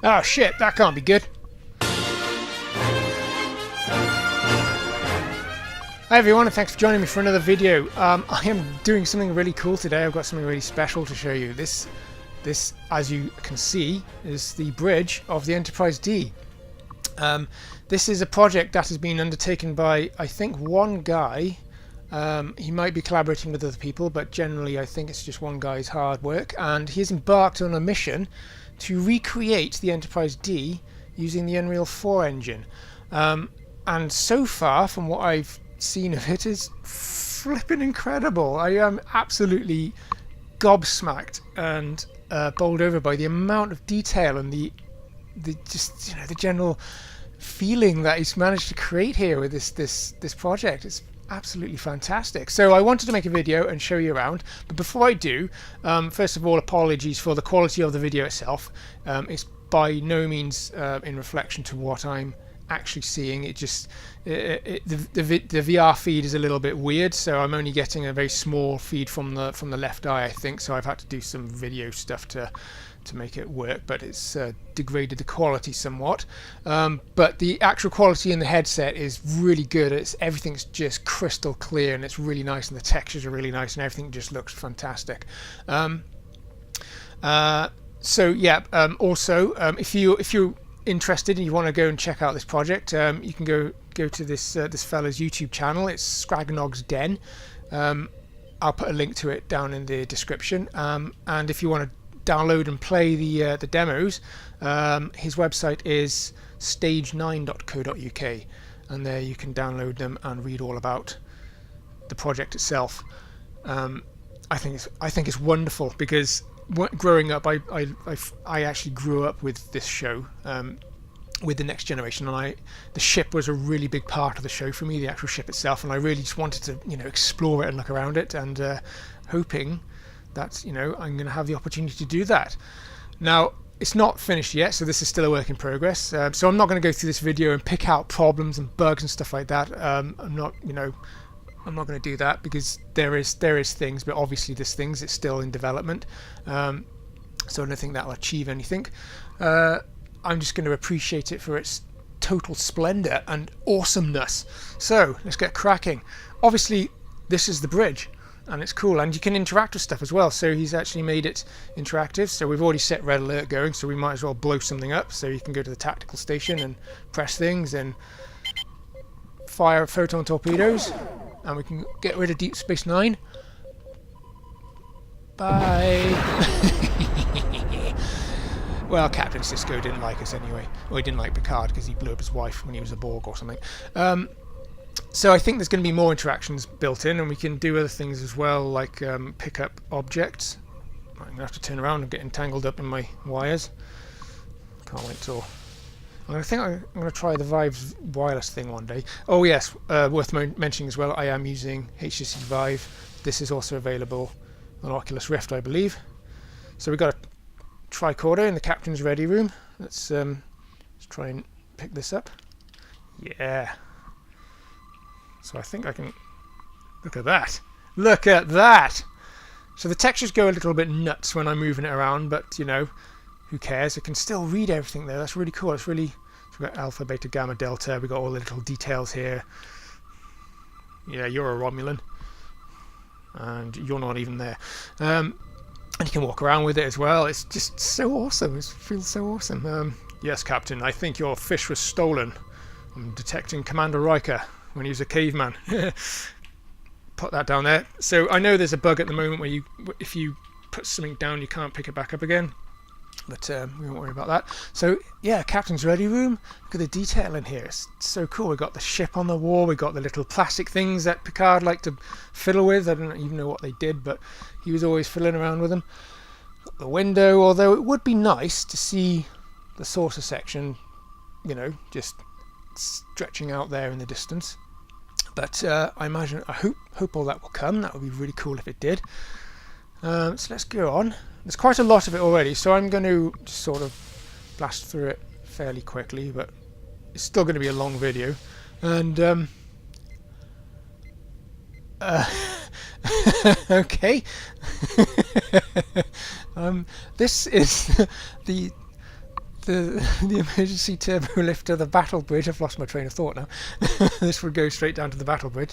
Oh shit, that can't be good. Hi everyone, and thanks for joining me for another video. I am doing something really cool today. I've got something really special to show you. This, as you can see, is the bridge of the Enterprise D. This is a project that has been undertaken by, I think, one guy. He might be collaborating with other people, but generally I think it's just one guy's hard work. And he's embarked on a mission to recreate the Enterprise D using the Unreal 4 engine. And so far, from what I've seen of it, is flipping incredible. I am absolutely gobsmacked and bowled over by the amount of detail and the just, you know, the general feeling that he's managed to create here with this project. It's absolutely fantastic. So I wanted to make a video and show you around, but before I do, first of all, apologies for the quality of the video itself. It's by no means in reflection to what I'm actually seeing. It just the VR feed is a little bit weird, so I'm only getting a very small feed from the left eye, I think, so I've had to do some video stuff to make it work, but it's degraded the quality somewhat. But the actual quality in the headset is really good. Everything's just crystal clear, and it's really nice, and the textures are really nice, and everything just looks fantastic. So yeah, also if you're interested and you want to go and check out this project, you can go to this fella's YouTube channel. It's Scragnogs Den. I'll put a link to it down in the description. And if you want to download and play the demos, his website is stage9.co.uk, and there you can download them and read all about the project itself. I think it's wonderful, because growing up, I actually grew up with this show, with the Next Generation, and the ship was a really big part of the show for me, the actual ship itself, and I really just wanted to, you know, explore it and look around it, and hoping that, you know, I'm going to have the opportunity to do that. Now, it's not finished yet, so this is still a work in progress. So I'm not going to go through this video and pick out problems and bugs and stuff like that. I'm not going to do that, because there is things, but obviously there's things. It's still in development, so I don't think that'll achieve anything. I'm just going to appreciate it for its total splendor and awesomeness. So let's get cracking. Obviously, this is the bridge, and it's cool, and you can interact with stuff as well. So he's actually made it interactive. So we've already set red alert going, so we might as well blow something up. So you can go to the tactical station and press things and fire photon torpedoes, and we can get rid of Deep Space Nine. Bye. Well, Captain Sisko didn't like us anyway. Well, he didn't like Picard because he blew up his wife when he was a Borg or something. So I think there's going to be more interactions built in, and we can do other things as well, like pick up objects. I'm going to have to turn around and get entangled up in my wires. Can't wait till... I think I'm going to try the Vive's wireless thing one day. Oh yes, worth mentioning as well, I am using HTC Vive. This is also available on Oculus Rift, I believe. So we've got a tricorder in the captain's ready room. Let's try and pick this up. Yeah. So I think I can... Look at that! Look at that! So the textures go a little bit nuts when I'm moving it around, but, you know, who cares? I can still read everything there. That's really cool. It's really... So we've got alpha, beta, gamma, delta. We've got all the little details here. Yeah, you're a Romulan. And you're not even there. And you can walk around with it as well. It's just so awesome. It feels so awesome. Yes, Captain, I think your fish was stolen. I'm detecting Commander Riker when he was a caveman. Put that down there. So I know there's a bug at the moment where if you put something down, you can't pick it back up again. But we won't worry about that. So yeah, Captain's ready room. Look at the detail in here. It's so cool. We've got the ship on the wall. We've got the little plastic things that Picard liked to fiddle with. I don't even know what they did, but he was always fiddling around with them. Got the window, although it would be nice to see the saucer section, you know, just stretching out there in the distance. But I hope all that will come. That would be really cool if it did. So let's go on. There's quite a lot of it already, so I'm going to just sort of blast through it fairly quickly, but it's still going to be a long video. And okay. This is the the emergency turbo lift to the battle bridge. I've lost my train of thought now. This would go straight down to the battle bridge.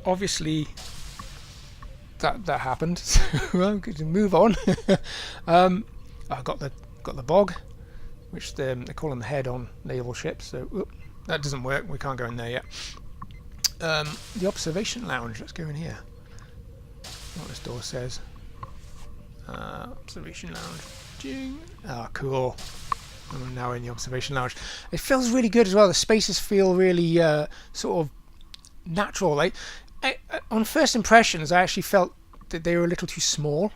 Obviously, that happened. So I'm going to move on. I got the bog, which they call them the head on naval ships. So that doesn't work. We can't go in there yet. The observation lounge. Let's go in here. What this door says. Observation lounge. Ding. Ah, cool. I'm now in the observation lounge. It feels really good as well. The spaces feel really sort of natural. Like on first impressions, I actually felt that they were a little too small.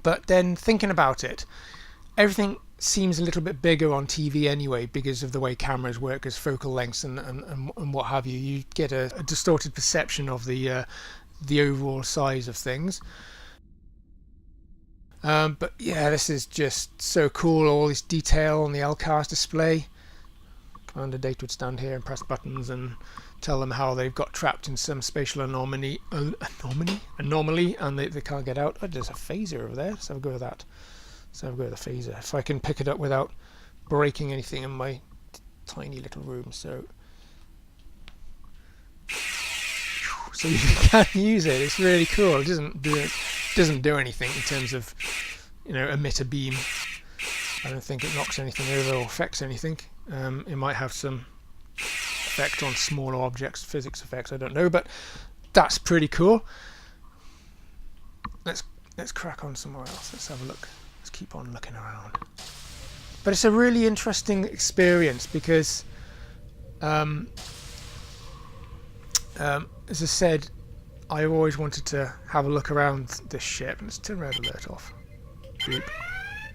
But then thinking about it, everything seems a little bit bigger on TV anyway because of the way cameras work as focal lengths and what have you. You get a distorted perception of the overall size of things. But yeah, this is just so cool. All this detail on the LCAR's display. Commander Data would stand here and press buttons and tell them how they've got trapped in some spatial anomaly, and they can't get out. Oh, there's a phaser over there. Let's have a go with that. Let's have a go with the phaser. If I can pick it up without breaking anything in my tiny little room. So you can use it. It's really cool. It doesn't do anything in terms of, emit a beam. I don't think it knocks anything over or affects anything. It might have some effect on smaller objects, physics effects, I don't know, but that's pretty cool. Let's crack on somewhere else. Let's have a look. Let's keep on looking around. But it's a really interesting experience because as I said, I always wanted to have a look around this ship. Let's turn red alert off. Boop.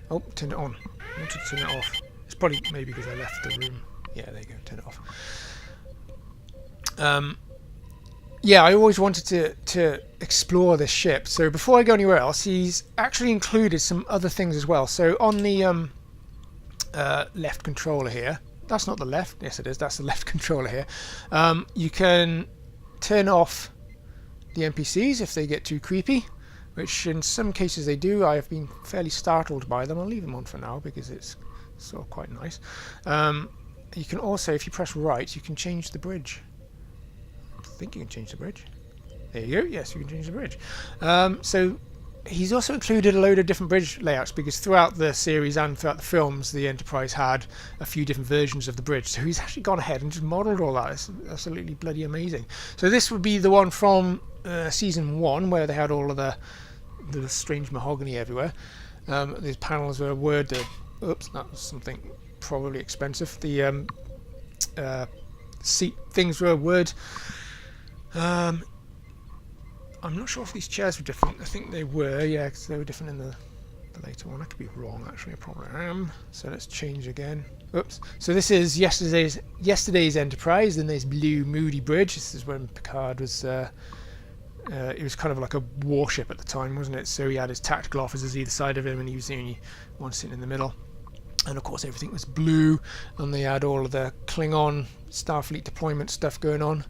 Oh, turn it on. I wanted to turn it off. It's probably maybe because I left the room. Yeah, there you go. Turn it off. Yeah, I always wanted to explore this ship. So before I go anywhere else, he's actually included some other things as well. So on the left controller here, that's not the left. Yes, it is. That's the left controller here. You can turn off the NPCs if they get too creepy, which in some cases they do. I have been fairly startled by them. I'll leave them on for now because it's sort of quite nice. You can also, if you press right, you can change the bridge. I think you can change the bridge. There you go. Yes, you can change the bridge. So he's also included a load of different bridge layouts because throughout the series and throughout the films, the Enterprise had a few different versions of the bridge. So he's actually gone ahead and just modelled all that. It's absolutely bloody amazing. So this would be the one from season 1 where they had all of the strange mahogany everywhere. These panels were wood. Oops, that was something probably expensive. The seat things were wood. I'm not sure if these chairs were different. I think they were, yeah, because they were different in the later one. I could be wrong, actually. I probably am. So let's change again. Oops. So this is yesterday's Enterprise. Then there's Blue Moody Bridge. This is when Picard was. It was kind of like a warship at the time, wasn't it? So he had his tactical officers either side of him, and he was the only one sitting in the middle. And of course, everything was blue, and they had all of the Klingon Starfleet deployment stuff going on.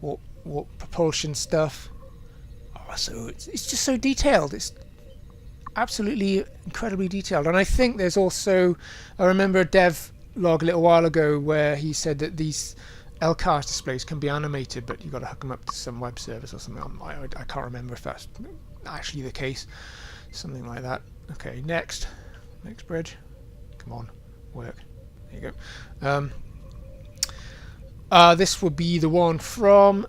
Warp propulsion stuff. Oh, so it's just so detailed. It's absolutely incredibly detailed. And I think there's also, I remember a dev log a little while ago where he said that these LCAR displays can be animated, but you've got to hook them up to some web service or something. I can't remember if that's actually the case. Something like that. Okay, next bridge. Come on, work. There you go. This would be the one from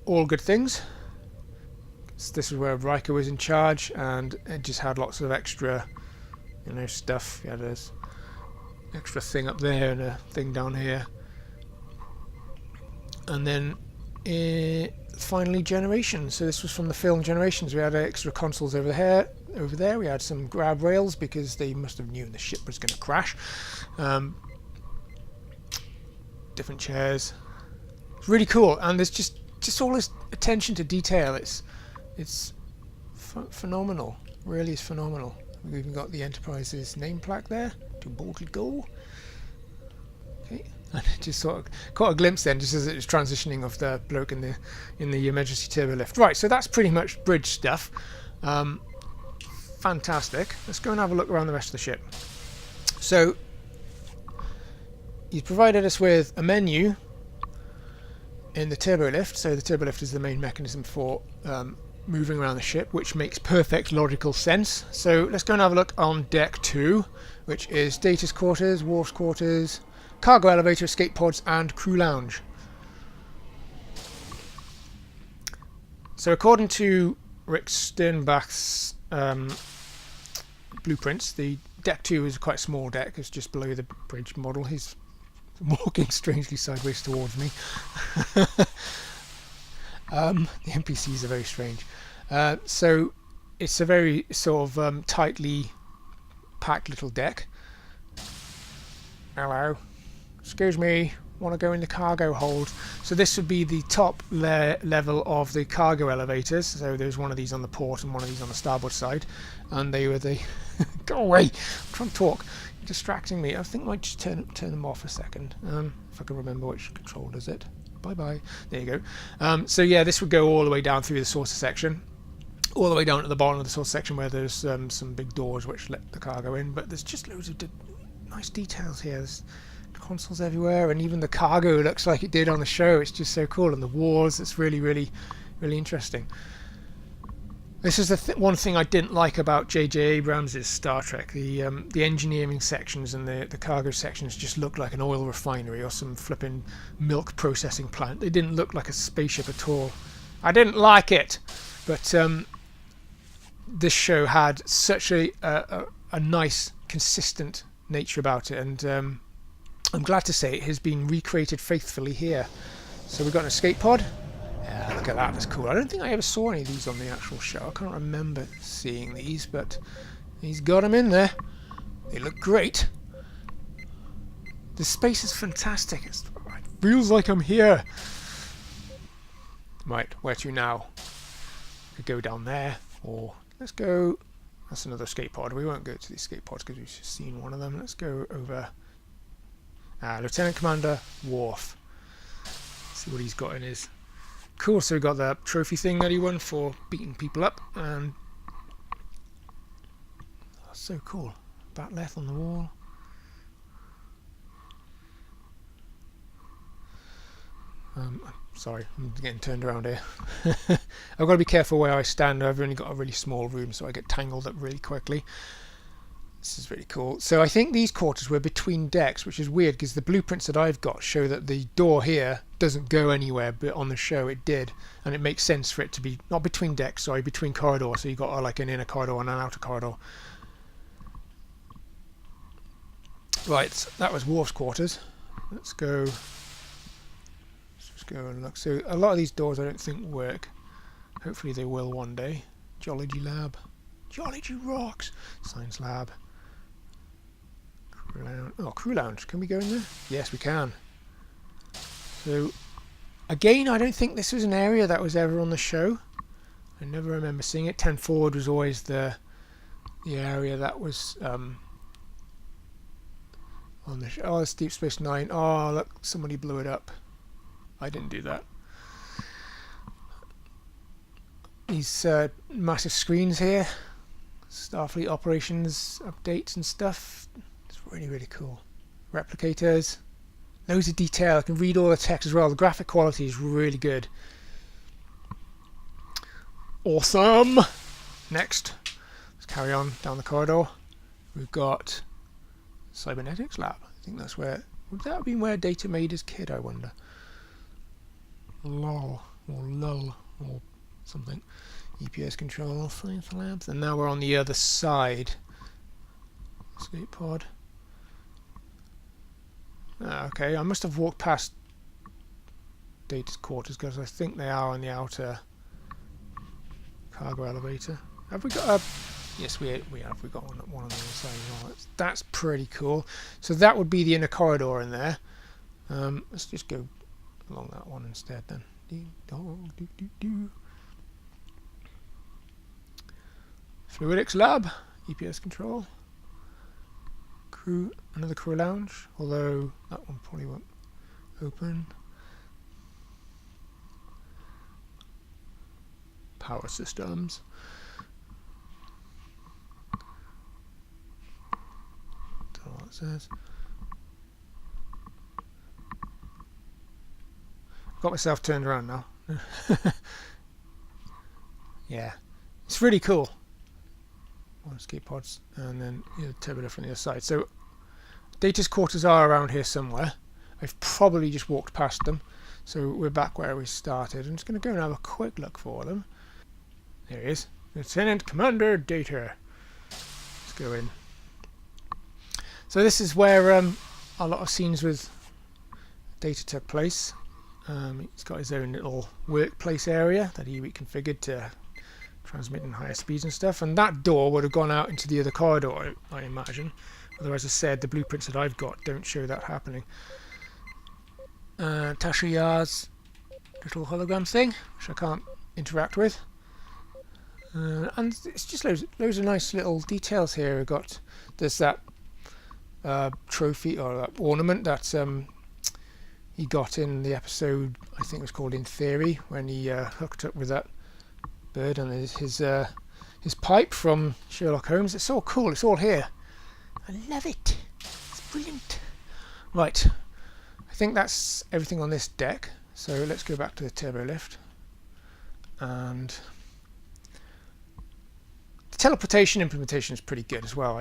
All Good Things. This is where Riker was in charge, and it just had lots of extra, stuff. You had this extra thing up there and a thing down here. And then finally Generations. So this was from the film Generations. We had extra consoles over there. We had some grab rails because they must have known the ship was going to crash. Different chairs. It's really cool, and there's just all this attention to detail. It's phenomenal. Really is phenomenal. We've even got the Enterprise's name plaque there. To boldly go. Okay. And just sort of caught a glimpse then, just as it was transitioning of the bloke in the emergency turbo lift. Right, so that's pretty much bridge stuff. fantastic. Let's go and have a look around the rest of the ship. So he's provided us with a menu in the turbo lift. So the turbo lift is the main mechanism for moving around the ship, which makes perfect logical sense. So let's go and have a look on deck 2, which is Data's quarters, Worf's quarters, cargo elevator, escape pods, and crew lounge. So according to Rick Sternbach's blueprints, the deck 2 is quite a small deck. It's just below the bridge model. He's walking strangely sideways towards me. The NPCs are very strange. So it's a very sort of tightly packed little deck. Hello. Excuse me. Want to go in the cargo hold. So this would be the top level of the cargo elevators. So there's one of these on the port and one of these on the starboard side. And they were the... Go away! I'm trying to talk. You're distracting me. I think I might just turn them off a second. If I can remember which control does it. Bye-bye. There you go. So yeah, this would go all the way down through the saucer section. All the way down to the bottom of the saucer section where there's some big doors which let the cargo in. But there's just loads of nice details here. There's consoles everywhere, and even the cargo looks like it did on the show. It's just so cool, and the wars, it's really, really, really interesting. This is the one thing I didn't like about J.J. Abrams' Star Trek. The engineering sections and the cargo sections just looked like an oil refinery or some flipping milk processing plant. They didn't look like a spaceship at all. I didn't like it, but this show had such a nice, consistent nature about it, and I'm glad to say it has been recreated faithfully here. So we've got an escape pod. Yeah, look at that, that's cool. I don't think I ever saw any of these on the actual show. I can't remember seeing these, but he's got them in there. They look great. The space is fantastic. It feels like I'm here. Right, where to now? We could go down there, or let's go... That's another escape pod. We won't go to the escape pods because we've just seen one of them. Let's go over... Lieutenant Commander Worf. See what he's got in his... Cool, so we got that trophy thing that he won for beating people up, and... Oh, so cool. Batleth on the wall. Sorry, I'm getting turned around here. I've got to be careful where I stand. I've only got a really small room, so I get tangled up really quickly. This is really cool. So I think these quarters were between decks, which is weird because the blueprints that I've got show that the door here doesn't go anywhere, but on the show it did, and it makes sense for it to be not between decks, sorry, between corridors. So you've got like an inner corridor and an outer corridor. Right, that was Worf's quarters. Let's go. Let's just go and look. So a lot of these doors I don't think work. Hopefully they will one day. Geology lab. Geology rocks. Science lab. Crew lounge. Oh, crew lounge. Can we go in there? Yes, we can. So, again, I don't think this was an area that was ever on the show. I never remember seeing it. 10 forward was always the area that was on the show. Oh, it's Deep Space Nine. Oh, look, somebody blew it up. I didn't do that. These massive screens here. Starfleet operations updates and stuff. It's really, really cool. Replicators. Loads of detail. I can read all the text as well. The graphic quality is really good. Awesome! Next. Let's carry on down the corridor. We've got Cybernetics Lab. I think that's where... Would that have been where Data made his kid, I wonder? LOL. Or LUL. Or something. EPS control, science labs, and now we're on the other side. Escape pod. Okay, I must have walked past Data's quarters because I think they are on the outer cargo elevator. Have we got a... Yes, we have. We got one on the other side as well. That's pretty cool. So that would be the inner corridor in there. Let's just go along that one instead then. Fluidics lab, EPS control, crew, another crew lounge, although that one probably won't open. Power systems. says. Got myself turned around now. Yeah, it's really cool. One escape pods, and then the turbo lift on the other side. So Data's quarters are around here somewhere. I've probably just walked past them, so we're back where we started. I'm just going to go and have a quick look for them. There he is, Lieutenant Commander Data. Let's go in. So this is where a lot of scenes with Data took place. He's got his own little workplace area that he reconfigured to transmit in higher speeds and stuff, and that door would have gone out into the other corridor, I imagine. Although, as I said, the blueprints that I've got don't show that happening. Tasha Yar's little hologram thing, which I can't interact with. And it's just loads of nice little details here. We've got, there's that trophy or that ornament that he got in the episode, I think it was called In Theory, when he hooked up with that bird and his pipe from Sherlock Holmes. It's so cool. It's all here. I love it. It's brilliant. Right, I think that's everything on this deck. So let's go back to the turbo lift. And the teleportation implementation is pretty good as well.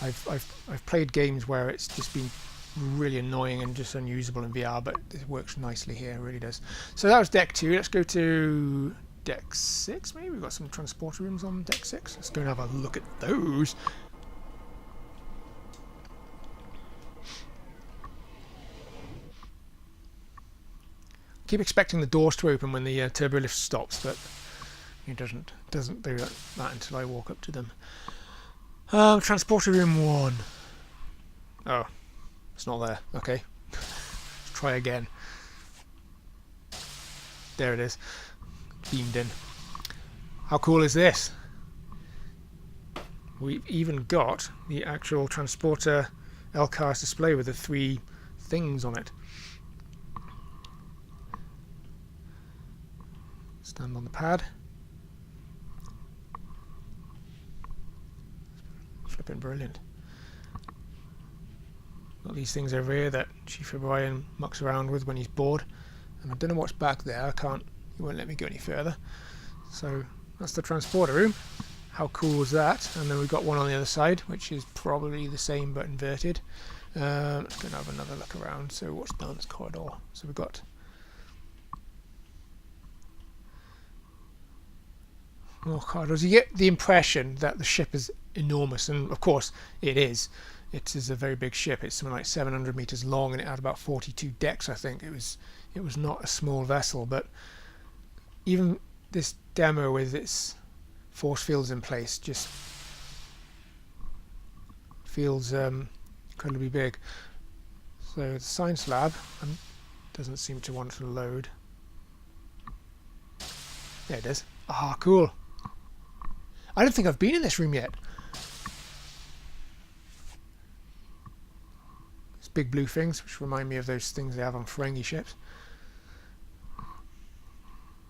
I've played games where it's just been really annoying and just unusable in VR, but it works nicely here. It really does. So that was deck 2. Let's go to deck 6. Maybe we've got some transporter rooms on deck 6. Let's go and have a look at those. Keep expecting the doors to open when the turbo lift stops, but it doesn't do that until I walk up to them. Transporter room 1. Oh, it's not there. Okay, let's try again. There it is, beamed in. How cool is this? We've even got the actual transporter LCARS display with the 3 things on it. Stand on the pad. Flipping brilliant. Got these things over here that Chief O'Brien mucks around with when he's bored. And I don't know what's back there. He won't let me go any further. So that's the transporter room. How cool is that? And then we've got one on the other side, which is probably the same but inverted. Let's go and have another look around. So what's down this corridor? So we've got more corridors. You get the impression that the ship is enormous, and of course it is. It is a very big ship. It's something like 700 meters long, and it had about 42 decks. I think it was not a small vessel, but even this demo with its force fields in place just feels incredibly big. So the science lab doesn't seem to want to load. There it is. Ah, cool. I don't think I've been in this room yet. These big blue things, which remind me of those things they have on Ferengi ships.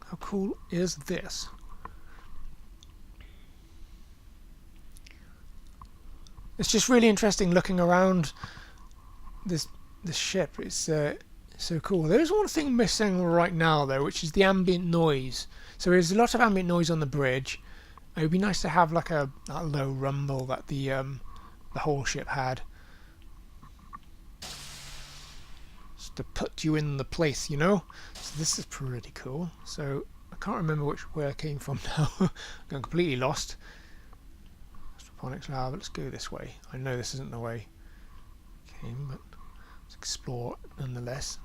How cool is this? It's just really interesting looking around this ship. It's so cool. There is one thing missing right now though, which is the ambient noise. So there's a lot of ambient noise on the bridge. It would be nice to have like that low rumble that the whole ship had, just to put you in the place, you know. So this is pretty cool. So I can't remember where I came from now. I'm completely lost. Astroponics lab. Let's go this way. I know this isn't the way I came, but let's explore nonetheless.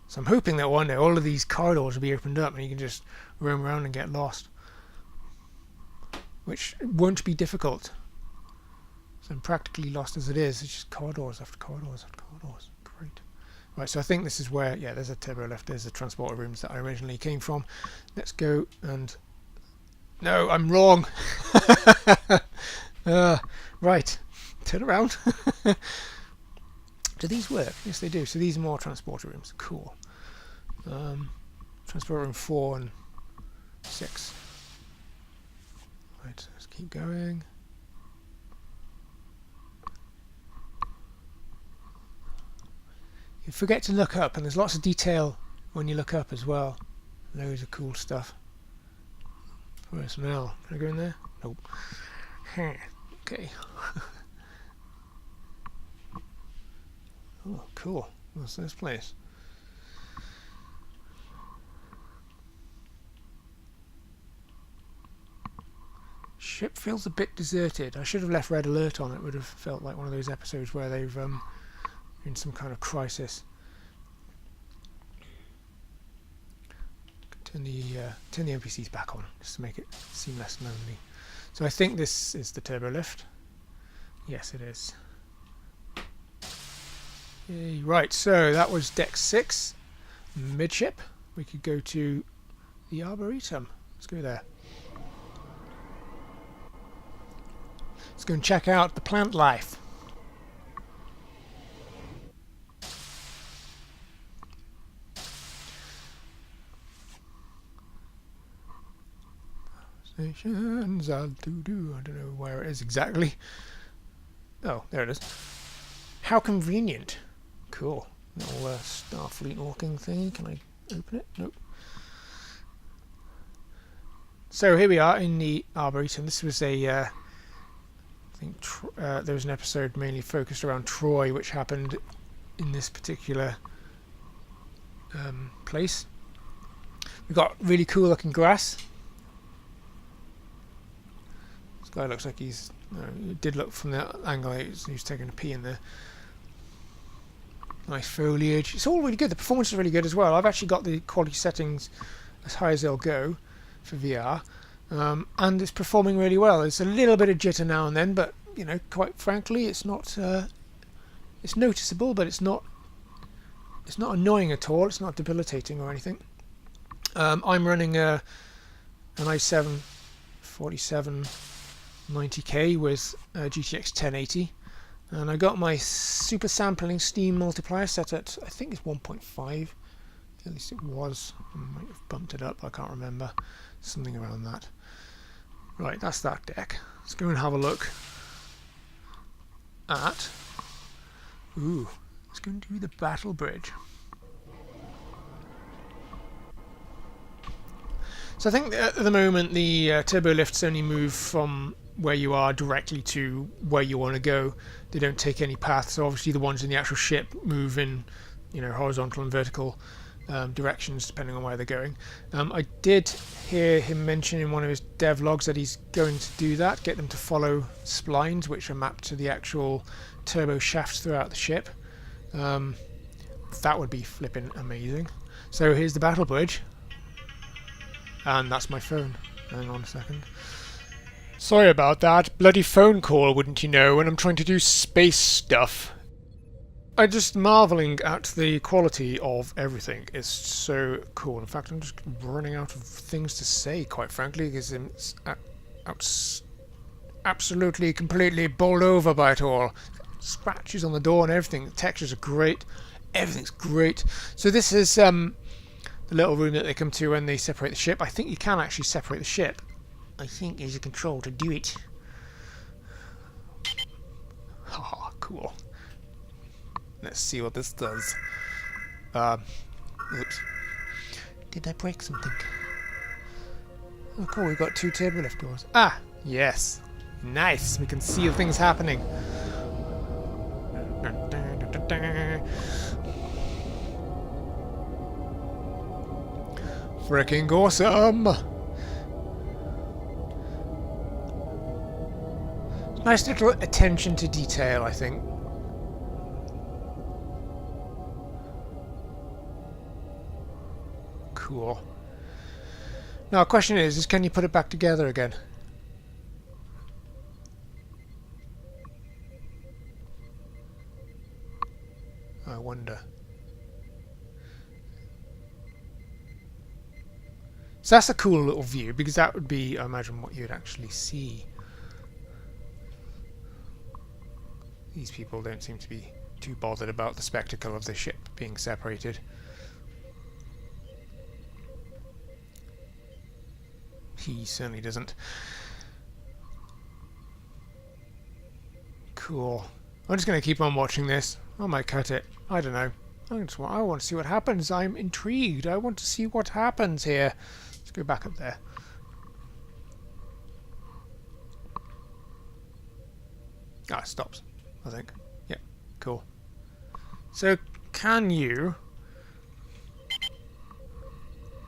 So I'm hoping that one day all of these corridors will be opened up and you can just roam around and get lost, which won't be difficult. So I'm practically lost as it is. It's just corridors after corridors after corridors. Great. Right, so I think this is where, yeah, there's a turbo lift. There's the transporter rooms that I originally came from. Let's go and... No, I'm wrong. Right, turn around. Do these work? Yes, they do. So these are more transporter rooms. Cool. Transporter room 4 and 6. Right, let's keep going. forget to look up, and there's lots of detail when you look up as well. Loads of cool stuff. Personnel. Can I go in there? Nope. Okay. Oh, cool. What's this place? Ship feels a bit deserted. I should have left red alert on. It would have felt like one of those episodes where they've in some kind of crisis. Turn the NPCs back on just to make it seem less lonely. So I think this is the turbo lift. Yes, it is. Yay. Right, so that was deck 6, midship. We could go to the arboretum. Let's go there. Let's go and check out the plant life. Stations, I don't know where it is exactly. Oh, there it is. How convenient. Cool. Little Starfleet walking thing. Can I open it? Nope. So here we are in the arboretum. This was a I think there was an episode mainly focused around Troy, which happened in this particular place. We've got really cool looking grass. This guy looks like he's... it did look from the angle he was taking a pee in there. Nice foliage. It's all really good. The performance is really good as well. I've actually got the quality settings as high as they'll go for VR. And it's performing really well. There's a little bit of jitter now and then, but you know, quite frankly, it's not. It's noticeable, but it's not annoying at all. It's not debilitating or anything. I'm running an i7 4790K with GTX 1080, and I got my super sampling Steam multiplier set at I think it's 1.5. At least it was. I might have bumped it up. I can't remember. Something around that. Right, that's that deck. Let's go and have a look at... Ooh, let's go and do the battle bridge. So I think at the moment the turbo lifts only move from where you are directly to where you want to go. They don't take any paths. So obviously the ones in the actual ship move in, you know, horizontal and vertical directions depending on where they're going. I did hear him mention in one of his dev logs that he's going to do that, get them to follow splines which are mapped to the actual turbo shafts throughout the ship. That would be flipping amazing. So here's the battle bridge, and that's my phone. Hang on a second. Sorry about that. Bloody phone call, wouldn't you know, when I'm trying to do space stuff. I'm just marvelling at the quality of everything. It's so cool. In fact, I'm just running out of things to say, quite frankly, because it's absolutely, completely bowled over by it all. Scratches on the door and everything. The textures are great. Everything's great. So this is the little room that they come to when they separate the ship. I think you can actually separate the ship. I think there's a control to do it. Haha, cool. Let's see what this does. Oops. Did I break something? Oh cool, we've got 2 turbo lift doors. Ah, yes. Nice, we can see the things happening. Freaking awesome! Nice little attention to detail, I think. Cool. Now, the question is can you put it back together again? I wonder. So that's a cool little view, because that would be, I imagine, what you'd actually see. These people don't seem to be too bothered about the spectacle of the ship being separated. He certainly doesn't. Cool. I'm just going to keep on watching this. I might cut it. I don't know. I want to see what happens. I'm intrigued. I want to see what happens here. Let's go back up there. Ah, it stops, I think. Yeah, cool. So, can you...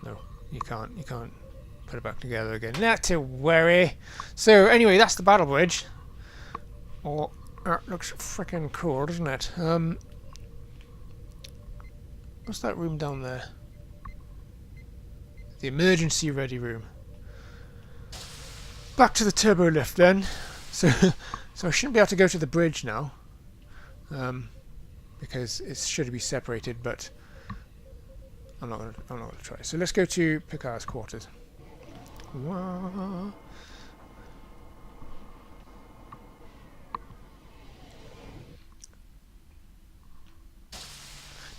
No, you can't. You can't put it back together again. Not to worry. So, anyway, that's the battle bridge. Oh, that looks freaking cool, doesn't it? What's that room down there? The emergency ready room. Back to the turbo lift then. So I shouldn't be able to go to the bridge now, because it should be separated. But I'm not gonna try. So let's go to Picard's quarters. Wah.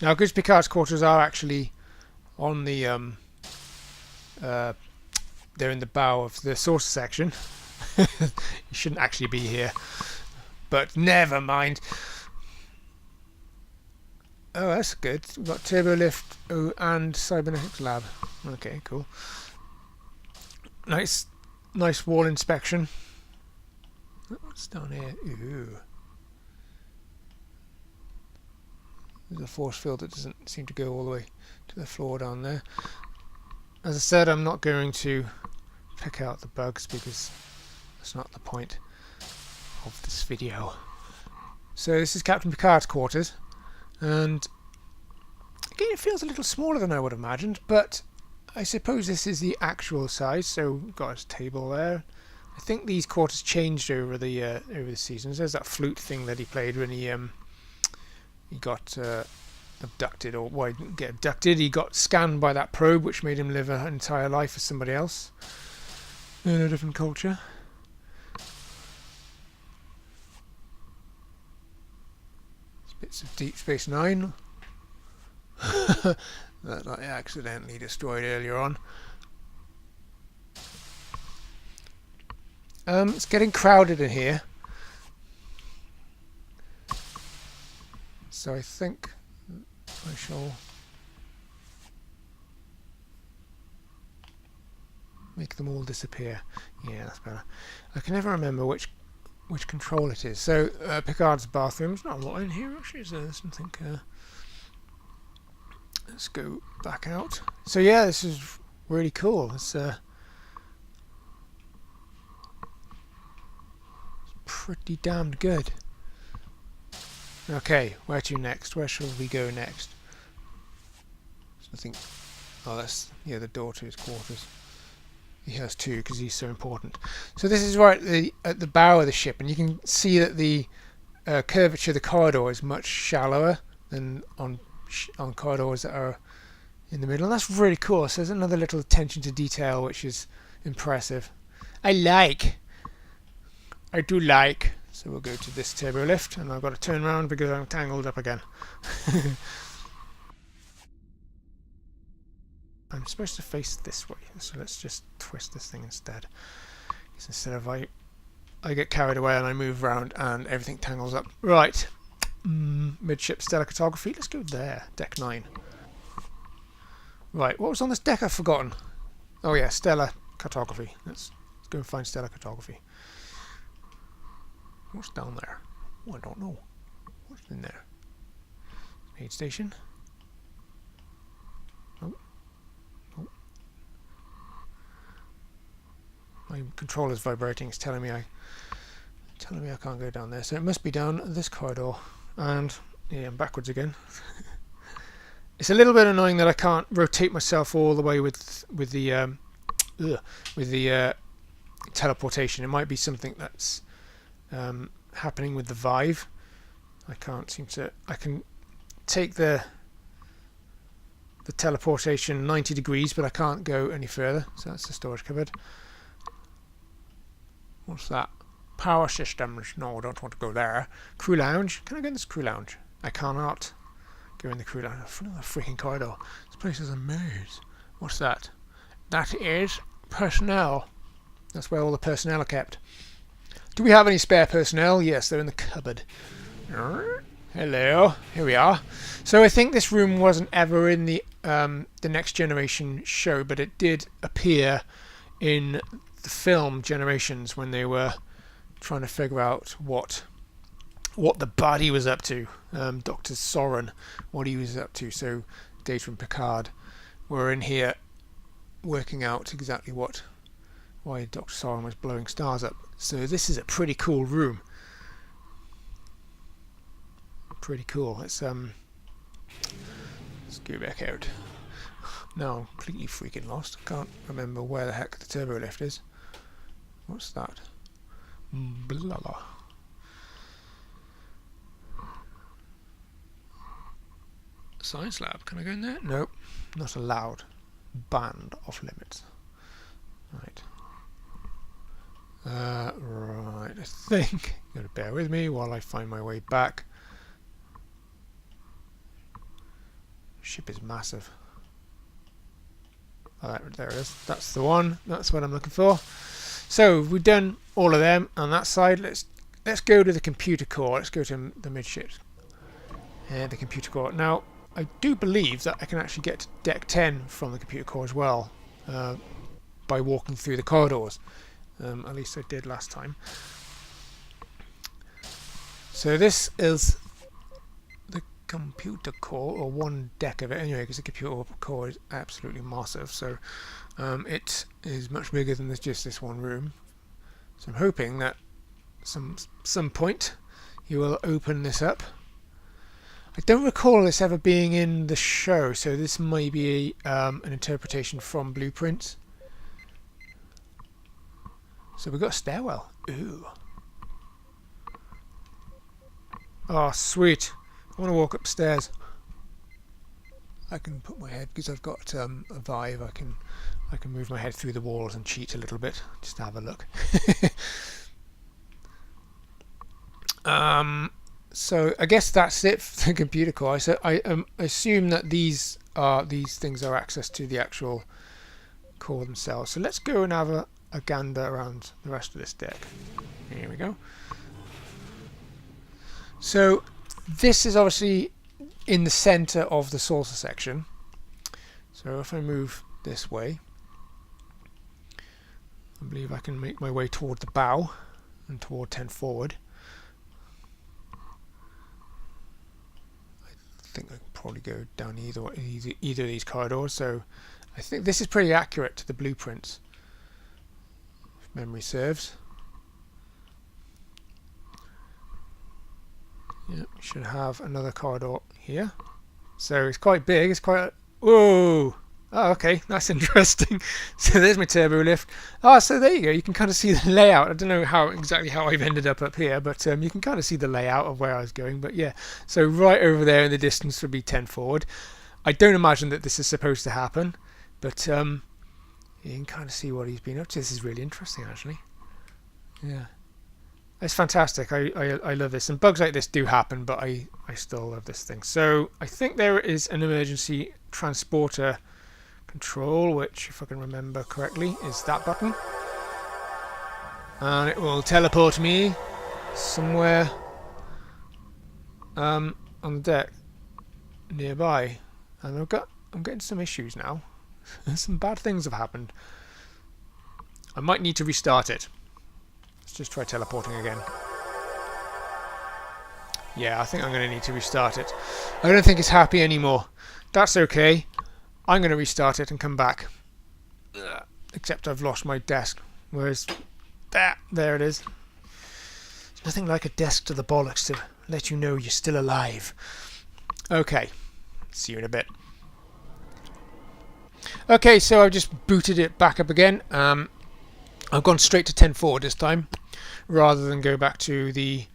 Now, because Picard's quarters are actually on the they're in the bow of the saucer section. You shouldn't actually be here, but never mind. Oh, that's good. We've got turbo lift and cybernetics lab. Okay, cool. Nice wall inspection. What's down here? Ooh. There's a force field that doesn't seem to go all the way to the floor down there. As I said, I'm not going to pick out the bugs because that's not the point of this video. So this is Captain Picard's quarters, and again it feels a little smaller than I would have imagined, but I suppose this is the actual size. So we've got his table there. I think these quarters changed over the seasons. There's that flute thing that he played when he got abducted, or well, he didn't get abducted. He got scanned by that probe, which made him live an entire life as somebody else in a different culture. Bits of Deep Space Nine that I accidentally destroyed earlier on. It's getting crowded in here, so I think I shall make them all disappear. Yeah, that's better. I can never remember which control it is. So Picard's bathroom. There's not a lot in here actually, is there? Something. Let's go back out. So yeah, this is really cool. It's pretty damned good. Okay, where to next? Where shall we go next? I think. Oh, that's the door to his quarters. He has two because he's so important. So this is right at the bow of the ship, and you can see that the curvature of the corridor is much shallower than on corridors that are in the middle. And that's really cool. So there's another little attention to detail which is impressive. I do like. So we'll go to this turbo lift, and I've got to turn around because I'm tangled up again. I'm supposed to face this way, so let's just twist this thing instead. Because instead of I get carried away and I move around and everything tangles up. Right, midship stellar cartography. Let's go there, deck 9. Right, what was on this deck? I've forgotten. Oh yeah, stellar cartography. Let's go and find stellar cartography. What's down there? Oh, I don't know. What's in there? Aid station. My controller's vibrating. It's telling me I can't go down there. So it must be down this corridor. And yeah, I'm backwards again. It's a little bit annoying that I can't rotate myself all the way with the teleportation. It might be something that's happening with the Vive. I can't seem to. I can take the teleportation 90 degrees, but I can't go any further. So that's the storage cupboard. What's that? Power systems. No, I don't want to go there. Crew lounge. Can I go in this crew lounge? I cannot go in the crew lounge. Another freaking corridor. This place is a maze. What's that? That is personnel. That's where all the personnel are kept. Do we have any spare personnel? Yes, they're in the cupboard. Hello, here we are. So I think this room wasn't ever in the Next Generation show, but it did appear in the film Generations when they were trying to figure out what the body was up to. Dr. Soren, what he was up to. So Data and Picard were in here working out exactly why Dr. Soren was blowing stars up. So this is a pretty cool room. Pretty cool. Let's go back out. Now I'm completely freaking lost. Can't remember where the heck the turbo lift is. What's that? Blah blah. Science lab. Can I go in there? Nope. Not allowed. Banned, off limits. Right. Right. I think you're gonna bear with me while I find my way back. Ship is massive. Oh, there it is. That's the one. That's what I'm looking for. So we've done all of them on that side. Let's go to the computer core. Let's go to the midships. The computer core. Now I do believe that I can actually get to deck 10 from the computer core as well by walking through the corridors. At least I did last time. So this is the computer core, or one deck of it anyway, because the computer core is absolutely massive. So it is much bigger than just this one room. So I'm hoping that some point you will open this up. I don't recall this ever being in the show, so this may be an interpretation from blueprints. So we've got a stairwell. Ooh. Oh, sweet. I want to walk upstairs. I can put my head, because I've got a Vive, I can move my head through the walls and cheat a little bit, just to have a look. So I guess that's it for the computer core. So I assume that these things are access to the actual core themselves. So let's go and have a gander around the rest of this deck. Here we go. So this is obviously in the center of the saucer section. So if I move this way, I believe I can make my way toward the bow and toward 10 forward. I think I can probably go down either of these corridors. So I think this is pretty accurate to the blueprints, if memory serves. Yeah, should have another corridor here. So it's quite big. It's quite. Whoa! Oh, okay, that's interesting. So there's my turbo lift. Ah, so there you go. You can kind of see the layout. I don't know exactly how I've ended up here, but you can kind of see the layout of where I was going. But yeah, so right over there in the distance would be 10 forward. I don't imagine that this is supposed to happen, but you can kind of see what he's been up to. This is really interesting, actually. Yeah. It's fantastic. I love this, and bugs like this do happen, but I still love this thing. So I think there is an emergency transporter control, which, if I can remember correctly, is that button, and it will teleport me somewhere on the deck nearby. And I'm getting some issues now. Some bad things have happened. I might need to restart it. Let's just try teleporting again. Yeah, I think I'm going to need to restart it. I don't think it's happy anymore. That's okay. I'm going to restart it and come back. Except I've lost my desk. Whereas there it is. There's nothing like a desk to the bollocks to let you know you're still alive. Okay. See you in a bit. Okay, so I've just booted it back up again. I've gone straight to 10 forward this time, rather than go back to the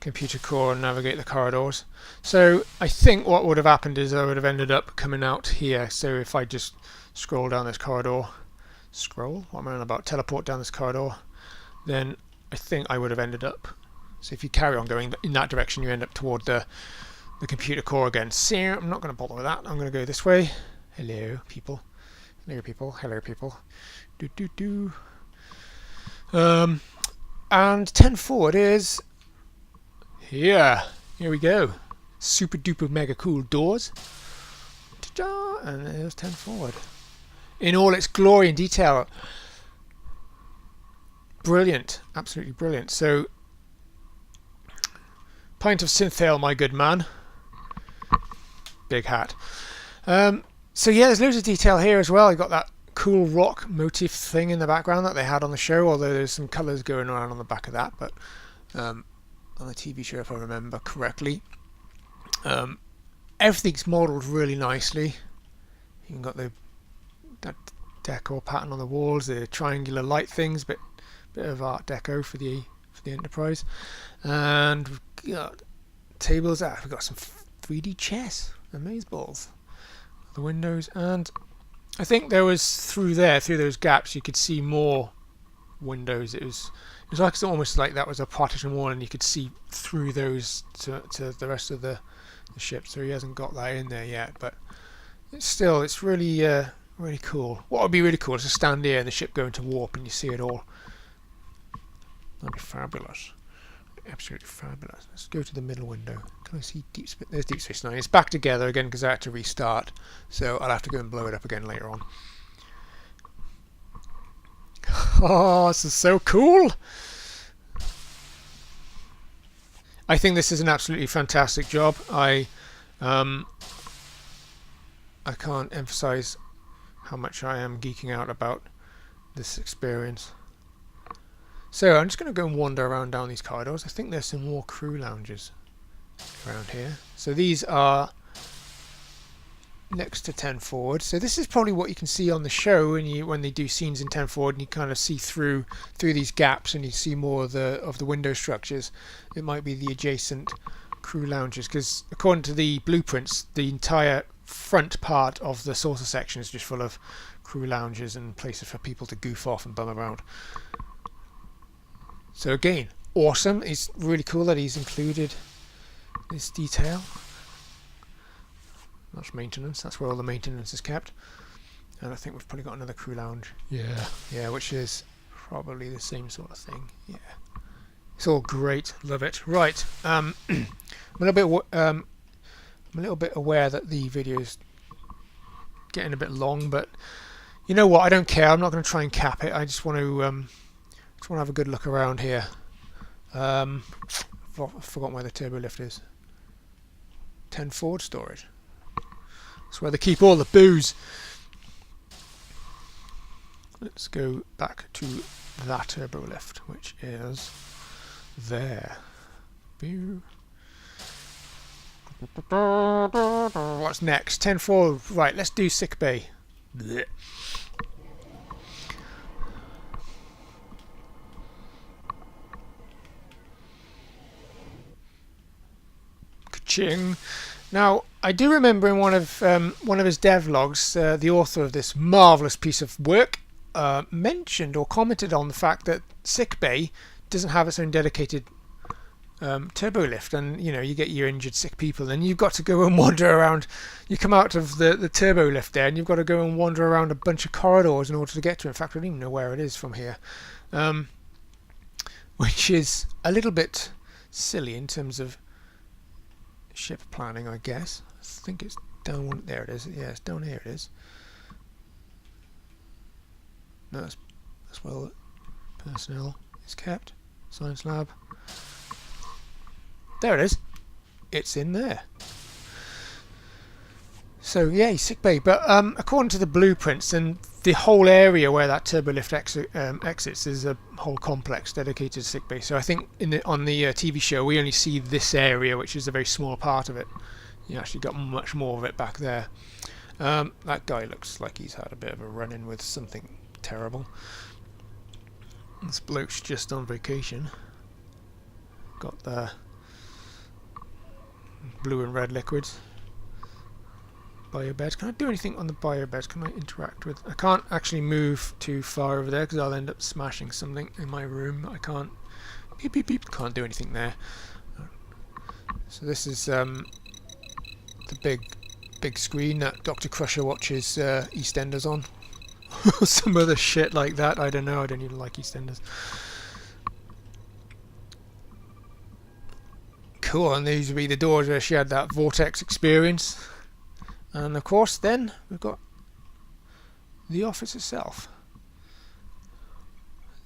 computer core and navigate the corridors. So I think what would have happened is I would have ended up coming out here. So if I just scroll down this corridor, what am I on about? Teleport down this corridor, then I think I would have ended up. So if you carry on going in that direction, you end up toward the computer core again. So I'm not going to bother with that. I'm going to go this way. Hello, people. Hello, people. Hello, people. And 10 forward is here. Here we go. super duper mega cool doors. Ta-da! And there's 10 forward. In all its glory and detail. Brilliant. Absolutely brilliant. So, pint of synthale, my good man. Big hat. So yeah, there's loads of detail here as well. You got that cool rock motif thing in the background that they had on the show, although there's some colours going around on the back of that, but on the TV show, if I remember correctly. Everything's modelled really nicely. You've got that decor pattern on the walls, the triangular light things, bit of Art Deco for the Enterprise, and we've got tables. We've got some 3D chess, amazeballs, the windows, and I think there was through those gaps you could see more windows. It was like it's almost like that was a partition wall, and you could see through those to the rest of the ship. So he hasn't got that in there yet, but it's really really cool. What would be really cool is to stand here and the ship going to warp and you see it all. That'd be fabulous. Absolutely fabulous. Let's go to the middle window. Can I see Deep Space? There's Deep Space Nine. It's back together again because I had to restart, so I'll have to go and blow it up again later on. Oh, this is so cool! I think this is an absolutely fantastic job. I can't emphasize how much I am geeking out about this experience. So I'm just going to go and wander around down these corridors. I think there's some more crew lounges around here. So these are next to 10 forward. So this is probably what you can see on the show when they do scenes in 10 forward, and you kind of see through these gaps, and you see more of the window structures. It might be the adjacent crew lounges, because according to the blueprints, the entire front part of the saucer section is just full of crew lounges and places for people to goof off and bum around. So again, awesome. It's really cool that he's included this detail. That's maintenance. That's where all the maintenance is kept. And I think we've probably got another crew lounge. Yeah, which is probably the same sort of thing. Yeah, it's all great. Love it. Right. I'm a little bit aware that the video's getting a bit long, but you know what? I don't care. I'm not going to try and cap it. I just want to have a good look around here. I've forgotten where the turbo lift is. 10 forward storage. That's where they keep all the booze. Let's go back to that turbo lift, which is there. Boo. What's next? 10 forward. Right, let's do Sickbay. Blech. Ka-ching. Now, I do remember in one of his devlogs, the author of this marvellous piece of work mentioned or commented on the fact that Sickbay doesn't have its own dedicated turbo lift, and you get your injured sick people, and you've got to go and wander around. You come out of the turbo lift there, and you've got to go and wander around a bunch of corridors in order to get to it. In fact, I don't even know where it is from here, which is a little bit silly in terms of ship planning, I guess. I think it's down one. There it is. Yeah, it's down here. It is. No, that's where personnel is kept. Science lab. There it is. It's in there. So yay, Sickbay. But according to the blueprints, and the whole area where that turbolift exits is a whole complex dedicated to Sickbay. So I think on the TV show we only see this area, which is a very small part of it. You actually got much more of it back there. That guy looks like he's had a bit of a run-in with something terrible. This bloke's just on vacation. Got the blue and red liquids. Biobeds. Can I do anything on the biobeds? Can I interact with? I can't actually move too far over there because I'll end up smashing something in my room. I can't. Beep beep beep. Can't do anything there. So this is the big screen that Dr. Crusher watches EastEnders on. Some other shit like that. I don't know. I don't even like EastEnders. Cool, and these would be the doors where she had that vortex experience. And of course then we've got the office itself.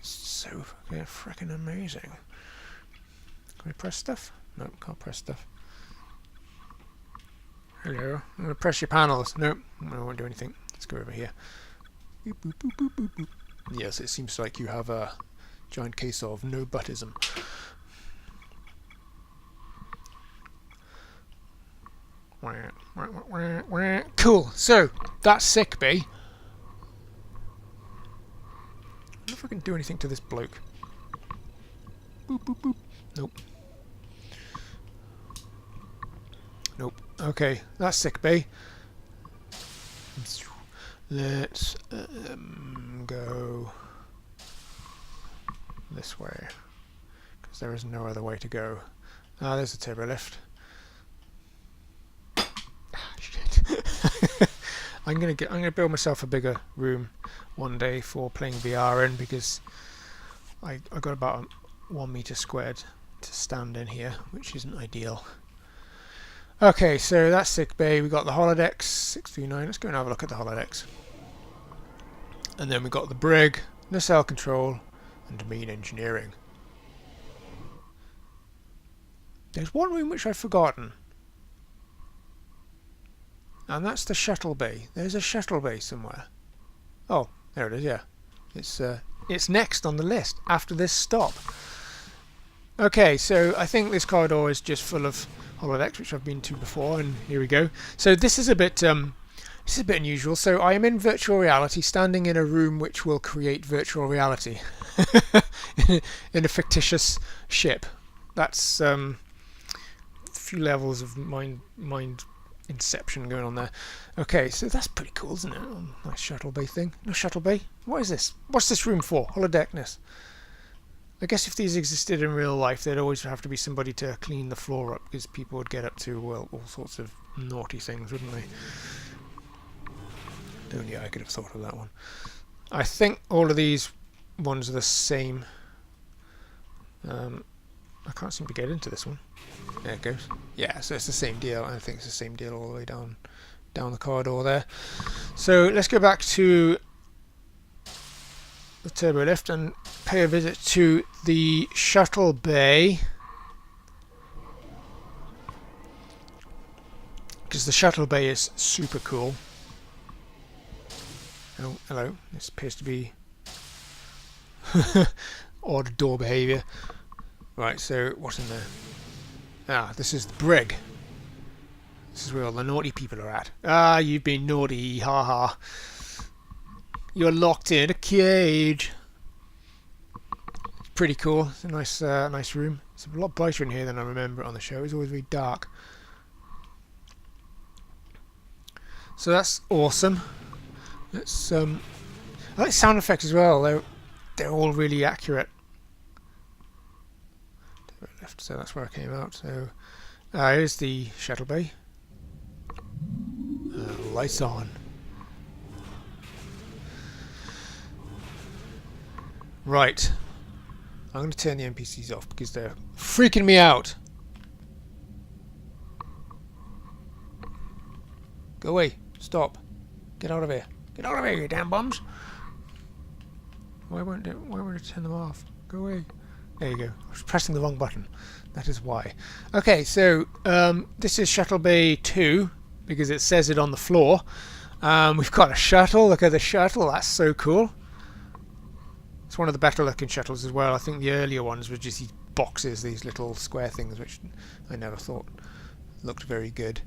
So fucking freaking amazing. Can we press stuff? No, can't press stuff. Hello. I'm going to press your panels. No, I won't do anything. Let's go over here. Boop, boop, boop, boop, boop, boop. Yes, it seems like you have a giant case of no buttism. Cool. So that's Sickbay. I wonder if I can do anything to this bloke. Boop, boop, boop. Nope. Nope. Okay, that's Sickbay. Let's go this way, because there is no other way to go. Ah, there's a turbo lift. Ah, shit. I'm gonna build myself a bigger room one day for playing VR in, because I got about 1 meter squared to stand in here, which isn't ideal. Okay, so that's Sickbay. We got the Holodecks 639. Let's go and have a look at the Holodecks. And then we got the brig, Nacelle control, and main engineering. There's one room which I've forgotten, and that's the shuttle bay. There's a shuttle bay somewhere. Oh, there it is. Yeah, it's next on the list after this stop. Okay, so I think this corridor is just full of holodecks, which I've been to before, and here we go. So this is a bit unusual. So I am in virtual reality, standing in a room which will create virtual reality in a fictitious ship. That's a few levels of mind inception going on there. Okay, so that's pretty cool, isn't it? Oh, nice shuttle bay thing. No shuttle bay. What is this? What's this room for? Holodeckness. I guess if these existed in real life, there'd always have to be somebody to clean the floor up, because people would get up to, well, all sorts of naughty things, wouldn't they? Only I could have thought of that one. I think all of these ones are the same. I can't seem to get into this one. There it goes. Yeah, so it's the same deal. I think it's the same deal all the way down the corridor there. So let's go back to the turbo lift and pay a visit to the shuttle bay, because the shuttle bay is super cool. Oh, hello. This appears to be odd door behaviour. Right, so what's in there? Ah, this is the brig. This is where all the naughty people are at. Ah, you've been naughty, haha. You're locked in a cage. It's pretty cool. It's a nice room. It's a lot brighter in here than I remember it on the show. It's always very dark. So that's awesome. Let's I like sound effects as well. They're all really accurate. Left, so that's where I came out. So here's the shuttle bay. Lights on. Right. I'm going to turn the NPCs off because they're freaking me out. Go away. Stop. Get out of here. Get out of here, you damn bums. Why won't it turn them off? Go away. There you go. I was pressing the wrong button. That is why. Okay, so this is Shuttle Bay 2 because it says it on the floor. We've got a shuttle. Look at the shuttle. That's so cool. It's one of the better looking shuttles as well. I think the earlier ones were just these boxes, these little square things, which I never thought looked very good.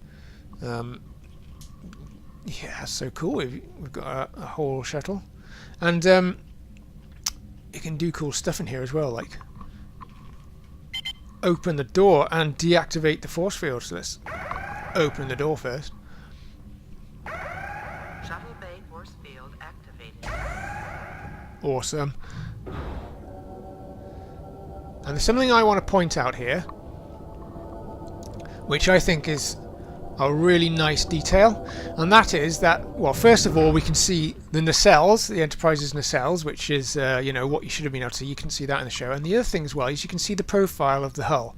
Yeah, so cool. We've got a whole shuttle, and you can do cool stuff in here as well, like open the door and deactivate the force field. So let's open the door first. Shuttle bay force field activated. Awesome. And there's something I want to point out here, which I think is a really nice detail, and that is that, well, first of all, we can see the nacelles, the Enterprise's nacelles, which is you know, what you should have been able to see. You can see that in the show. And the other thing as well is you can see the profile of the hull,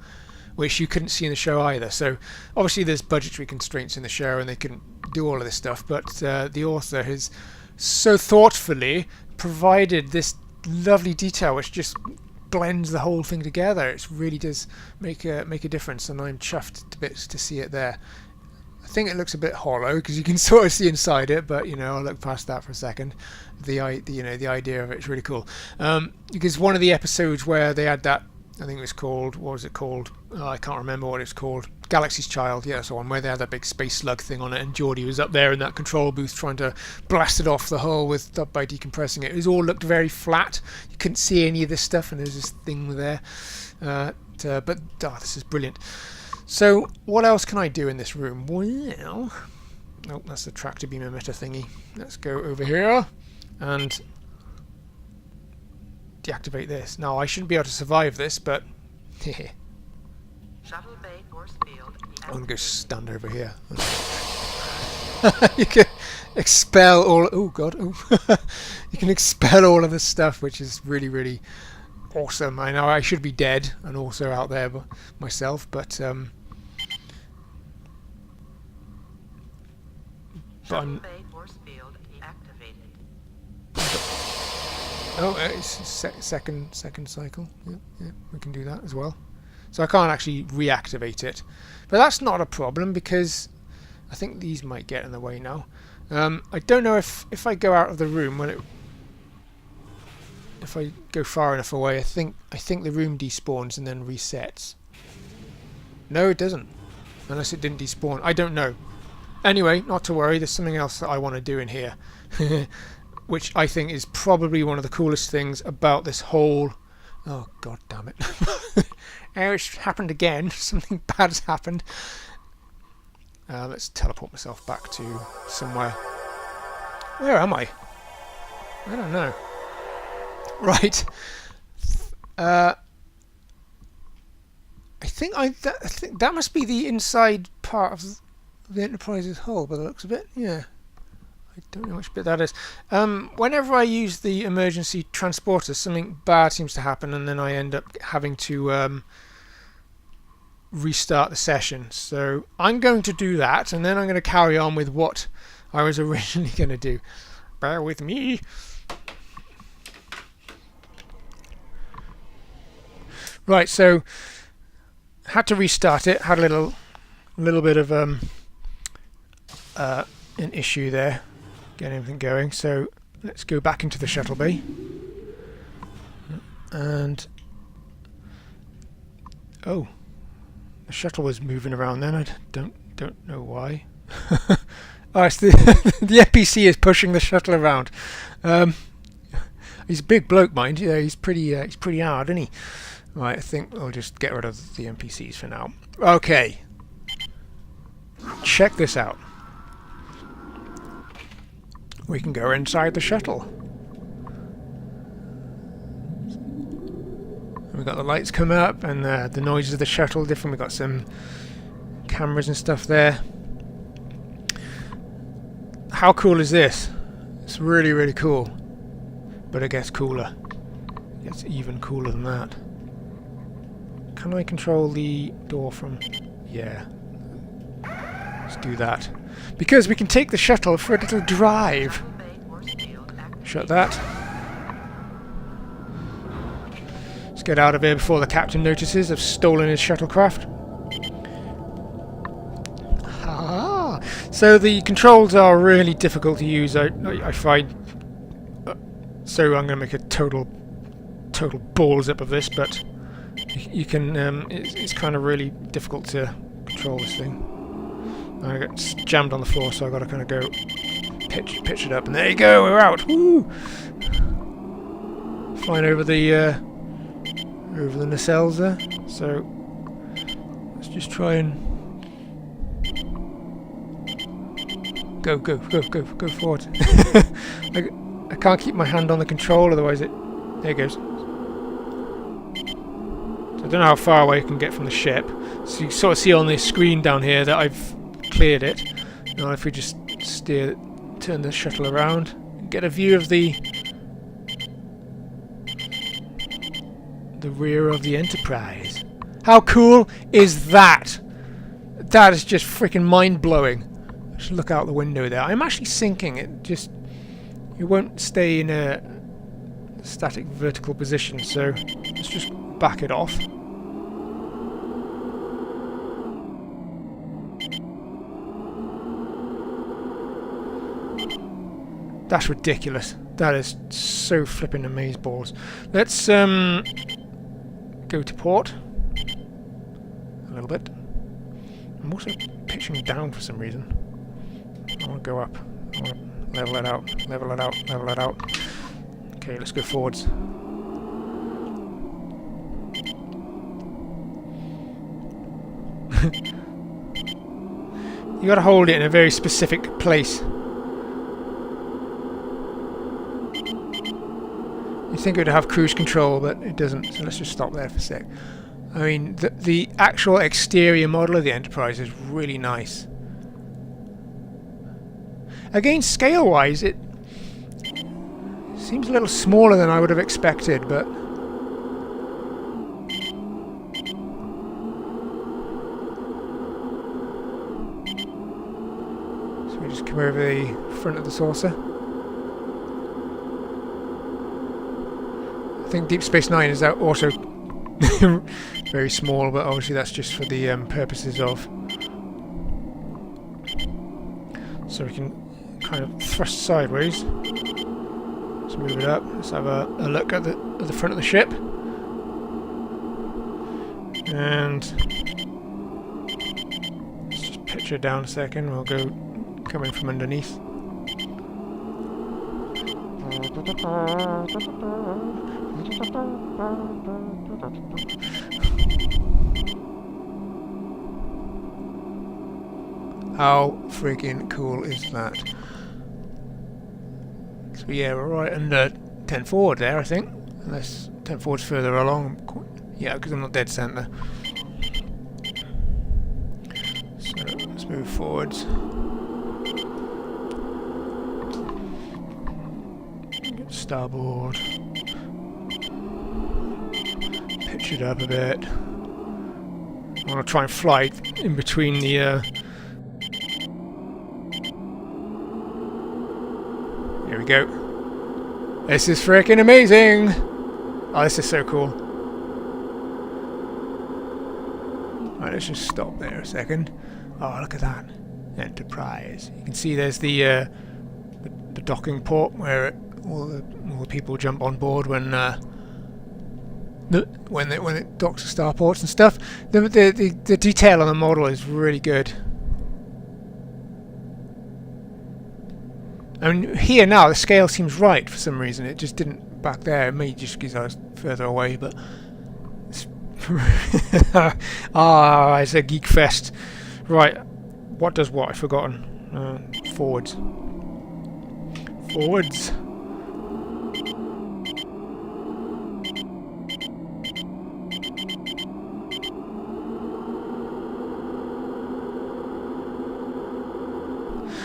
which you couldn't see in the show either. So obviously there's budgetary constraints in the show and they couldn't do all of this stuff, but the author has so thoughtfully provided this lovely detail which just blends the whole thing together. It really does make a difference, and I'm chuffed to bits to see it there. I think it looks a bit hollow because you can sort of see inside it, but I'll look past that for a second. The idea of it's really cool. Because one of the episodes where they had that, I think it was called, what was it called? Oh, I can't remember what it's called. Galaxy's Child, yeah, so on, where they had that big space slug thing on it, and Geordie was up there in that control booth trying to blast it off the hull by decompressing it. It all looked very flat. You couldn't see any of this stuff, and there's this thing there. This is brilliant. So what else can I do in this room? Well, oh, that's the tractor beam emitter thingy. Let's go over here and deactivate this. Now I shouldn't be able to survive this, but Shuttle bay force field I'm gonna go stand over here. You can expel all. Oh god! Oh, you can expel all of this stuff, which is really, really awesome. I know I should be dead and also out there myself, but I'm. Shuttle bay force field deactivated. Oh, it's second cycle. Yeah, we can do that as well. So I can't actually reactivate it, but that's not a problem because I think these might get in the way now. I don't know if I go out of the room if I go far enough away. I think the room despawns and then resets. No, it doesn't, unless it didn't despawn. I don't know. Anyway, not to worry. There's something else that I want to do in here, which I think is probably one of the coolest things about this whole. Oh god damn it! Oh, it's happened again. Something bad has happened. Let's teleport myself back to somewhere. Where am I? I don't know. Right. I think that must be the inside part of the Enterprise's hull, by the looks of it. Yeah. I don't know which bit that is. Whenever I use the emergency transporter, something bad seems to happen, and then I end up having to restart the session. So I'm going to do that, and then I'm going to carry on with what I was originally going to do. Bear with me. Right, so had to restart it. Had a little bit of an issue there, getting everything going. So let's go back into the shuttle bay, and oh, the shuttle was moving around then. I don't know why. Oh, it's the the NPC is pushing the shuttle around. He's a big bloke, mind you. He's pretty hard, isn't he? Right, I think I'll just get rid of the NPCs for now. Okay, check this out. We can go inside the shuttle. We've got the lights come up and the noises of the shuttle different. We've got some cameras and stuff there. How cool is this? It's really, really cool. But it gets cooler. It gets even cooler than that. Can I control the door from... Yeah. Let's do that. Because we can take the shuttle for a little drive. Shut that. Let's get out of here before the captain notices I've stolen his shuttlecraft. Ah, so the controls are really difficult to use, I find. So I'm going to make a total balls up of this, but you can. It's kind of really difficult to control this thing. I get jammed on the floor, so I've got to kind of go pitch it up, and there you go, we're out. Woo! Flying over the nacelles there. So let's just try and go forward. I can't keep my hand on the control, otherwise it. There it goes. So I don't know how far away I can get from the ship. So you sort of see on the screen down here that I've cleared it. Now if we just turn the shuttle around, get a view of the rear of the Enterprise. How cool is that? That is just freaking mind-blowing. I should look out the window there. I'm actually sinking. It won't stay in a static vertical position, so let's just back it off. That's ridiculous. That is so flipping amazeballs. Let's go to port a little bit. I'm also pitching down for some reason. I want to go up. I want to level it out, level it out, level it out. Okay, let's go forwards. You got to hold it in a very specific place. You think it would have cruise control, but it doesn't. So let's just stop there for a sec. I mean, the actual exterior model of the Enterprise is really nice. Again, scale-wise, it seems a little smaller than I would have expected, but so we just come over the front of the saucer. I think Deep Space Nine is also very small, but obviously that's just for the purposes of, so we can kind of thrust sideways. Let's move it up. Let's have a look at the front of the ship, and let's just pitch it down a second. We'll go come in from underneath. How freaking cool is that? So yeah, we're right under 10 forward there, I think. Unless 10 forward's further along. Yeah, because I'm not dead centre. So let's move forwards. Get starboard. Pitch it up a bit. I want to try and fly in between the Here we go. This is freaking amazing! Oh, this is so cool. Right, let's just stop there a second. Oh, look at that. Enterprise. You can see there's the docking port where all the people jump on board when it docks to starports and stuff. The detail on the model is really good. I mean, here now the scale seems right for some reason. It just didn't back there. It may just because I was further away, but it's it's a geek fest. Right, what does what? I've forgotten. Forwards. Forwards.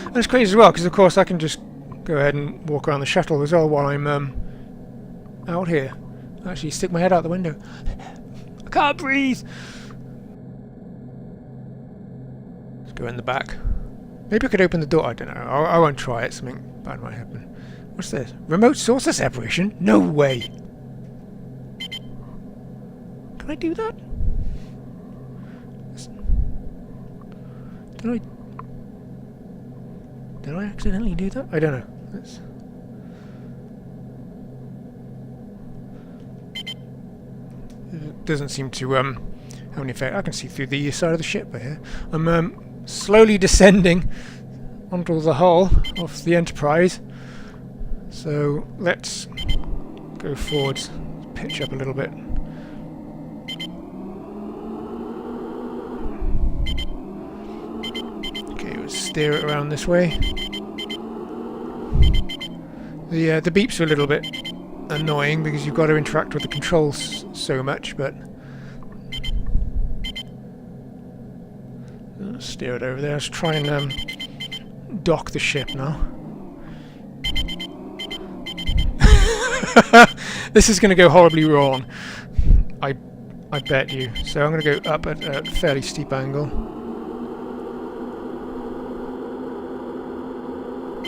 And it's crazy as well, because of course I can just go ahead and walk around the shuttle as well while I'm out here. Actually stick my head out the window. I can't breathe! Let's go in the back. Maybe I could open the door, I don't know. I won't try it, something bad might happen. What's this? Remote saucer separation? No way! Can I do that? Did I accidentally do that? I don't know. It doesn't seem to have any effect. I can see through the side of the ship here. I'm slowly descending onto the hull of the Enterprise. So let's go forwards, pitch up a little bit. Okay, we'll steer it around this way. The beeps are a little bit annoying because you've got to interact with the controls so much, but let's steer it over there. Let's try and dock the ship now. This is going to go horribly wrong. I bet you. So I'm going to go up at a fairly steep angle.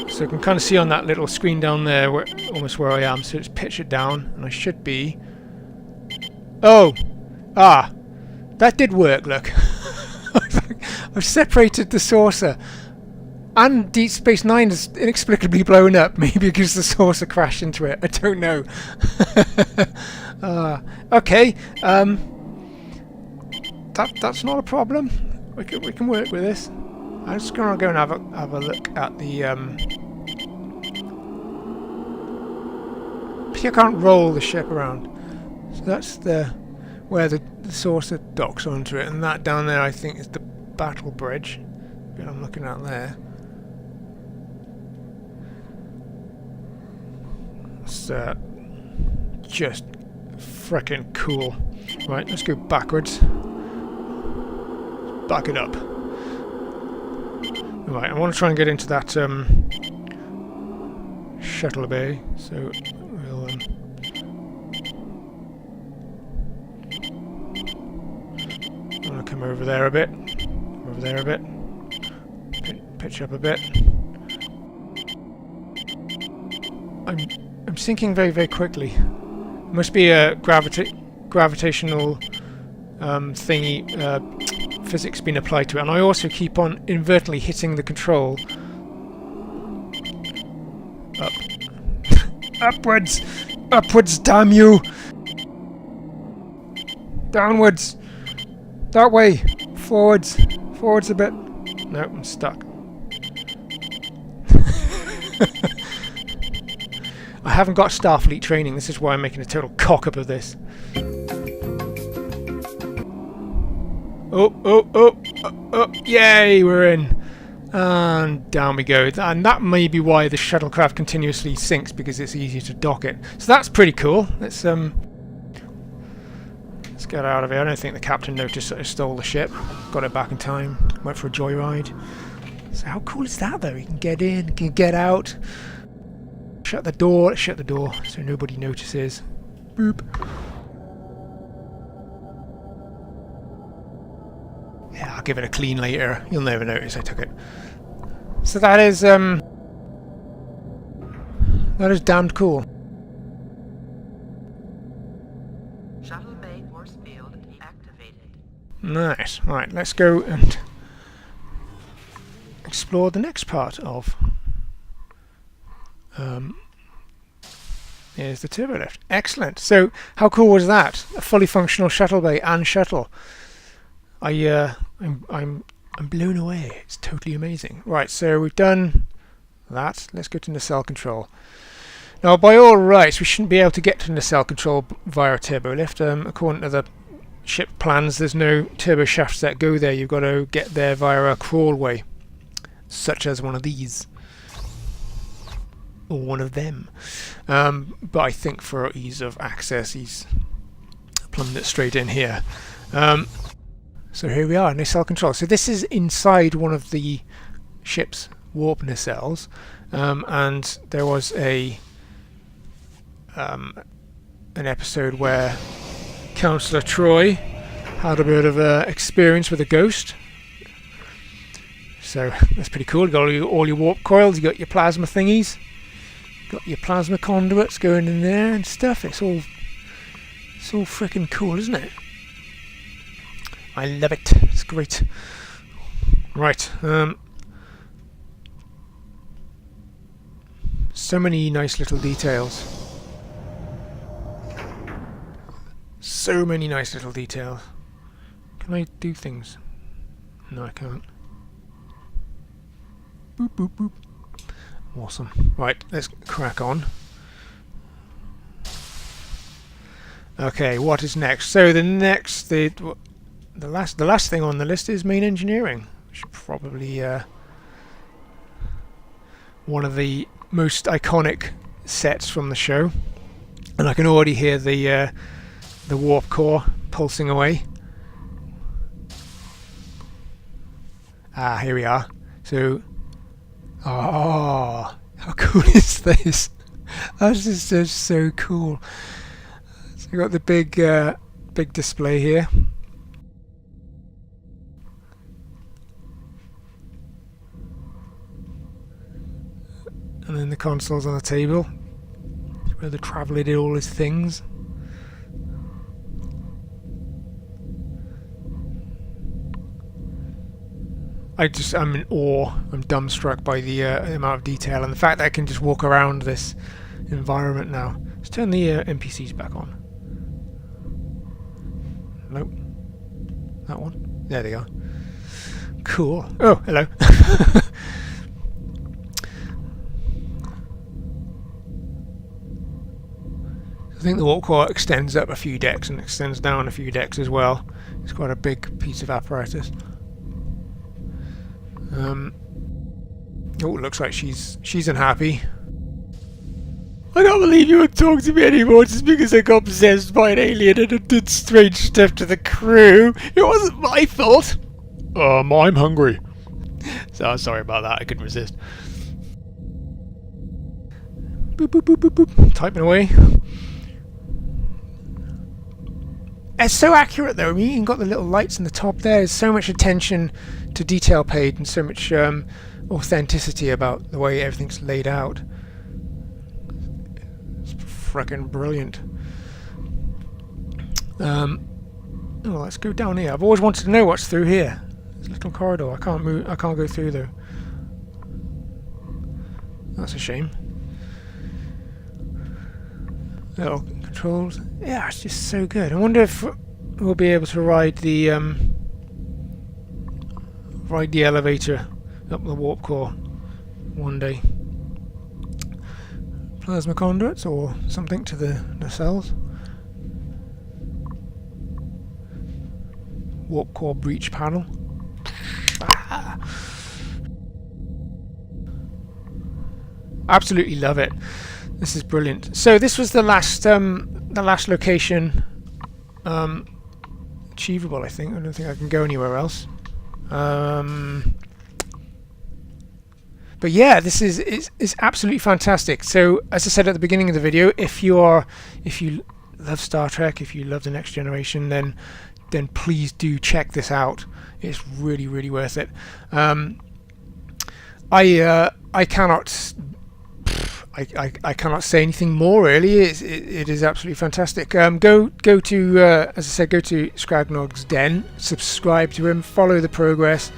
So you can kind of see on that little screen down there, almost where I am. So it's pitch it down, and I should be... Oh! Ah! That did work, look. I've separated the saucer. And Deep Space Nine is inexplicably blown up, maybe because the saucer crashed into it. I don't know. Okay. That's not a problem. We can work with this. I'm just gonna go and have a look at the. I can't roll the ship around, so that's where the saucer docks onto it, and that down there I think is the battle bridge that I'm looking at there. It's just frickin' cool. Right, let's go backwards. Back it up. Right, I want to try and get into that shuttle bay, so we'll I'm going to come over there a bit. Over there a bit. Pitch up a bit. I'm sinking very, very quickly. Must be a gravitational thingy, physics being applied to it. And I also keep on inadvertently hitting the control. Up. Upwards! Upwards, damn you! Downwards! That way! Forwards! Forwards a bit. No, I'm stuck. I haven't got Starfleet training, this is why I'm making a total cock-up of this. Oh, yay, we're in. And down we go. And that may be why the shuttlecraft continuously sinks, because it's easier to dock it. So that's pretty cool. Let's get out of here. I don't think the captain noticed that I stole the ship. Got it back in time. Went for a joyride. So how cool is that, though? You can get in, you can get out. Shut the door so nobody notices. Boop. Yeah, I'll give it a clean later. You'll never notice I took it. So that is damned cool. Shuttle bay force field deactivated. Nice. Right, let's go and explore the next part of here's the turbo lift. Excellent. So how cool was that? A fully functional shuttle bay and shuttle. I'm blown away. It's totally amazing. Right, so we've done that. Let's go to nacelle control. Now, by all rights, we shouldn't be able to get to nacelle control via a turbo lift. According to the ship plans, there's no turbo shafts that go there. You've got to get there via a crawlway, such as one of these. Or one of them. But I think for ease of access, he's plumbed it straight in here. So here we are, nacelle control. So this is inside one of the ship's warp nacelles, and there was an episode where Councillor Troy had a bit of experience with a ghost. So that's pretty cool. You got all your warp coils, you got your plasma thingies, got your plasma conduits going in there and stuff. It's all freaking cool, isn't it? I love it. It's great. Right. So many nice little details. So many nice little details. Can I do things? No, I can't. Boop, boop, boop. Awesome. Right, let's crack on. Okay, what is next? So the last thing on the list is main engineering, which is probably one of the most iconic sets from the show, and I can already hear the warp core pulsing away. Ah, here we are. So, oh, how cool is this? That's just so cool. So we got the big big display here. And then the console's on the table, where the traveller did all his things. I'm in awe. I'm dumbstruck by the amount of detail and the fact that I can just walk around this environment now. Let's turn the NPCs back on. Nope. That one. There they are. Cool. Oh, hello. I think the warp core extends up a few decks and extends down a few decks as well. It's quite a big piece of apparatus. Oh, it looks like she's unhappy. I can't believe you won't talk to me anymore just because I got possessed by an alien and did strange stuff to the crew. It wasn't my fault. I'm hungry. So sorry about that. I couldn't resist. Boop boop boop boop boop. Typing away. It's so accurate though. I mean, you even got the little lights in the top there. There's so much attention to detail paid and so much authenticity about the way everything's laid out. It's frickin' brilliant. Oh, let's go down here. I've always wanted to know what's through here. There's a little corridor. I can't move. I can't go through though. That's a shame. Little controls. Yeah, it's just so good. I wonder if we'll be able to ride the elevator up the warp core one day. Plasma conduits or something to the nacelles. Warp core breach panel. Ah. Absolutely love it. This is brilliant. So this was the last location achievable. I think. I don't think I can go anywhere else. But yeah, this is absolutely fantastic. So as I said at the beginning of the video, if you love Star Trek, if you love the Next Generation, then please do check this out. It's really, really worth it. I cannot say anything more really. It is absolutely fantastic. Go to as I said, go to Scragnogs Den, subscribe to him, follow the progress.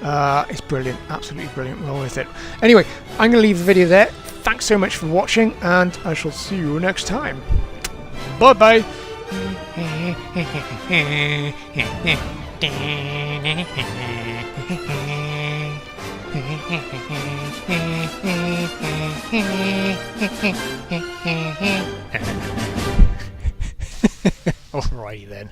It's brilliant, absolutely brilliant, well worth it. Anyway, I'm going to leave the video there. Thanks so much for watching, and I shall see you next time. Bye bye. Alrighty then.